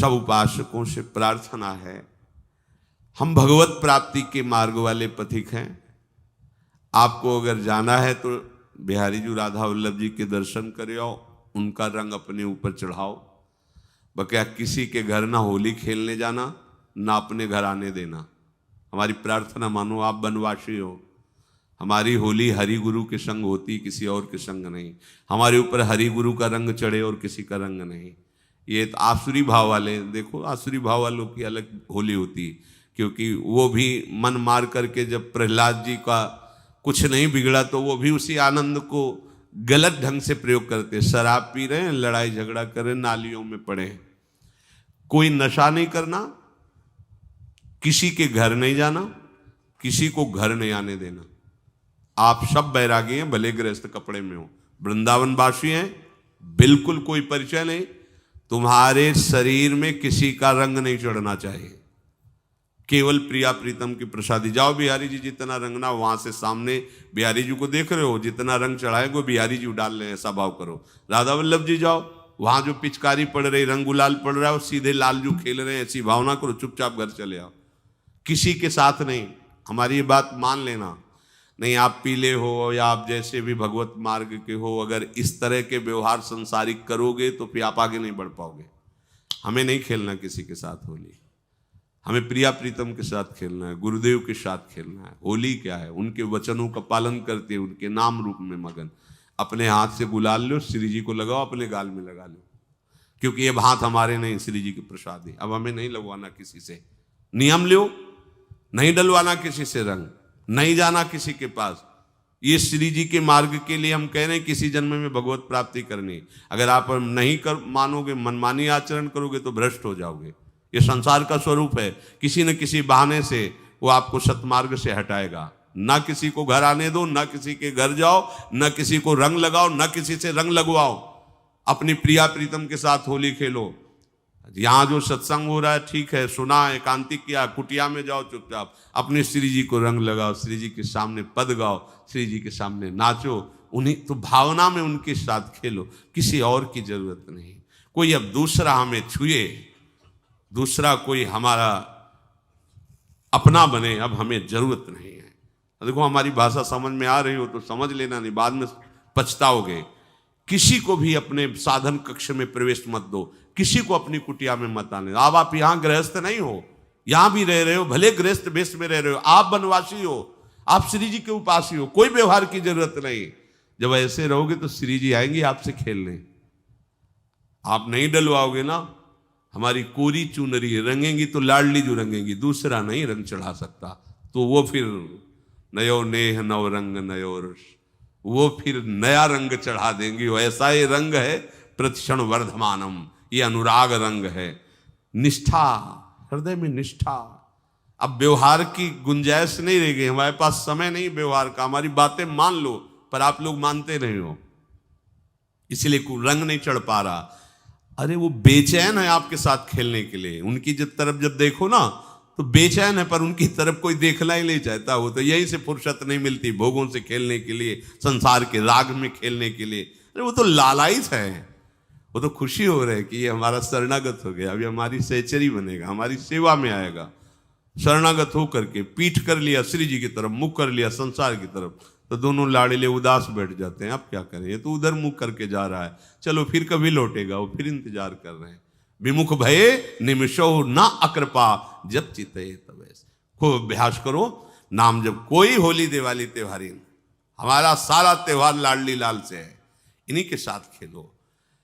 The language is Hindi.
सब उपासकों से प्रार्थना है, हम भगवत प्राप्ति के मार्ग वाले पथिक हैं। आपको अगर जाना है तो बिहारी जी राधा वल्लभ जी के दर्शन करो, उनका रंग अपने ऊपर चढ़ाओ। बक्या किसी के घर ना होली खेलने जाना, ना अपने घर आने देना। हमारी प्रार्थना मानो, आप बनवासी हो। हमारी होली हरि गुरु के संग होती, किसी और के संग नहीं। हमारे ऊपर हरि गुरु का रंग चढ़े और किसी का रंग नहीं। ये तो आसुरी भाव वाले, देखो आसुरी भाव वालों की अलग होली होती, क्योंकि वो भी मन मार करके जब प्रहलाद जी का कुछ नहीं बिगड़ा तो वो भी उसी आनंद को गलत ढंग से प्रयोग करते। शराब पी रहे हैं, लड़ाई झगड़ा कर रहे हैं, नालियों में पड़े हैं। कोई नशा नहीं करना, किसी के घर नहीं जाना, किसी को घर नहीं आने देना। आप सब बैरागी हैं, भले गृहस्थ कपड़े में हो, वृंदावन वासी हैं, बिल्कुल कोई परिचय नहीं। तुम्हारे शरीर में किसी का रंग नहीं चढ़ना चाहिए, केवल प्रिया प्रीतम की प्रसादी। जाओ बिहारी जी जितना रंगना, वहां से सामने बिहारी जी को देख रहे हो, जितना रंग चढ़ाए वो बिहारी जी डाल रहे हैं, ऐसा भाव करो। राधा वल्लभ जी जाओ, वहां जो पिचकारी पड़ रही, रंग गुलाल पड़ रहा है, वो सीधे लालजू खेल रहे हैं, ऐसी भावना करो, चुपचाप घर चले आओ, किसी के साथ नहीं। हमारी ये बात मान लेना। नहीं आप पीले हो या आप जैसे भी भगवत मार्ग के हो, अगर इस तरह के व्यवहार संसारिक करोगे तो फिर आप आगे नहीं बढ़ पाओगे। हमें नहीं खेलना किसी के साथ होली, हमें प्रिया प्रीतम के साथ खेलना है, गुरुदेव के साथ खेलना है। होली क्या है, उनके वचनों का पालन करते, उनके नाम रूप में मगन। अपने हाथ से गुलाल लो, श्री जी को लगाओ, अपने गाल में लगा लो, क्योंकि ये हाथ हमारे नहीं, श्री जी के प्रसाद है। अब हमें नहीं लगवाना किसी से, नियम लो, नहीं डलवाना किसी से रंग, नहीं जाना किसी के पास। ये श्री जी के मार्ग के लिए हम कह रहे हैं, किसी जन्म में भगवत प्राप्ति करनी। अगर आप नहीं कर मानोगे, मनमानी आचरण करोगे तो भ्रष्ट हो जाओगे। ये संसार का स्वरूप है, किसी न किसी बहाने से वो आपको सतमार्ग से हटाएगा। ना किसी को घर आने दो, ना किसी के घर जाओ, ना किसी को रंग लगाओ, ना किसी से रंग लगवाओ। अपनी प्रिया प्रीतम के साथ होली खेलो। यहाँ जो सत्संग हो रहा है ठीक है, सुना, एकांतिक किया, कुटिया में जाओ चुपचाप, अपने श्री जी को रंग लगाओ, श्री जी के सामने पद गाओ, श्री जी के सामने नाचो, उन्हीं तो भावना में उनके साथ खेलो, किसी और की जरूरत नहीं। कोई अब दूसरा हमें छुए, दूसरा कोई हमारा अपना बने, अब हमें जरूरत नहीं है। देखो हमारी भाषा समझ में आ रही हो तो समझ लेना, नहीं बाद में पछताओगे। किसी को भी अपने साधन कक्ष में प्रवेश मत दो, किसी को अपनी कुटिया में मत आने। अब आप यहाँ गृहस्थ नहीं हो, यहाँ भी रह रहे हो, भले गृहस्थ वेश में रह रहे हो, आप वनवासी हो, आप श्री जी के उपासी हो, कोई व्यवहार की जरूरत नहीं। जब ऐसे रहोगे तो श्री जी आएंगे आपसे खेलने। आप नहीं डलवाओगे ना, हमारी कोरी चुनरी रंगेंगी तो लाडली जो रंगेंगी, दूसरा नहीं रंग चढ़ा सकता। तो वो फिर नयो नेह नव रंग नयो रस, वो फिर नया रंग चढ़ा देंगी। ऐसा ये रंग है प्रतिक्षण वर्धमानम, ये अनुराग रंग है, निष्ठा, हृदय में निष्ठा। अब व्यवहार की गुंजाइश नहीं रह गई, हमारे पास समय नहीं व्यवहार का। हमारी बातें मान लो, पर आप लोग मानते नहीं हो, इसलिए रंग नहीं चढ़ पा रहा। अरे वो बेचैन है आपके साथ खेलने के लिए, उनकी तरफ जब देखो ना तो बेचैन है, पर उनकी तरफ कोई देखना ही नहीं चाहता। वो तो यहीं से फुर्सत नहीं मिलती भोगों से खेलने के लिए, संसार के राग में खेलने के लिए। अरे वो तो लालायित है, वो तो खुशी हो रही है कि ये हमारा शरणागत हो गया, अभी हमारी सहचरी बनेगा, हमारी सेवा में आएगा। शरणागत हो करके पीठ कर लिया श्री जी की तरफ, मुख कर लिया संसार की तरफ, तो दोनों लाड़िले उदास बैठ जाते हैं। अब क्या करें, ये तो उधर मुख करके जा रहा है, चलो फिर कभी लौटेगा, वो फिर इंतजार कर रहे हैं। विमुख भये निमिषो न अकृपा, जब चिते तब। खूब अभ्यास करो नाम जब। कोई होली दिवाली त्योहारी, हमारा सारा त्योहार लाडली लाल से है, इन्हीं के साथ खेलो।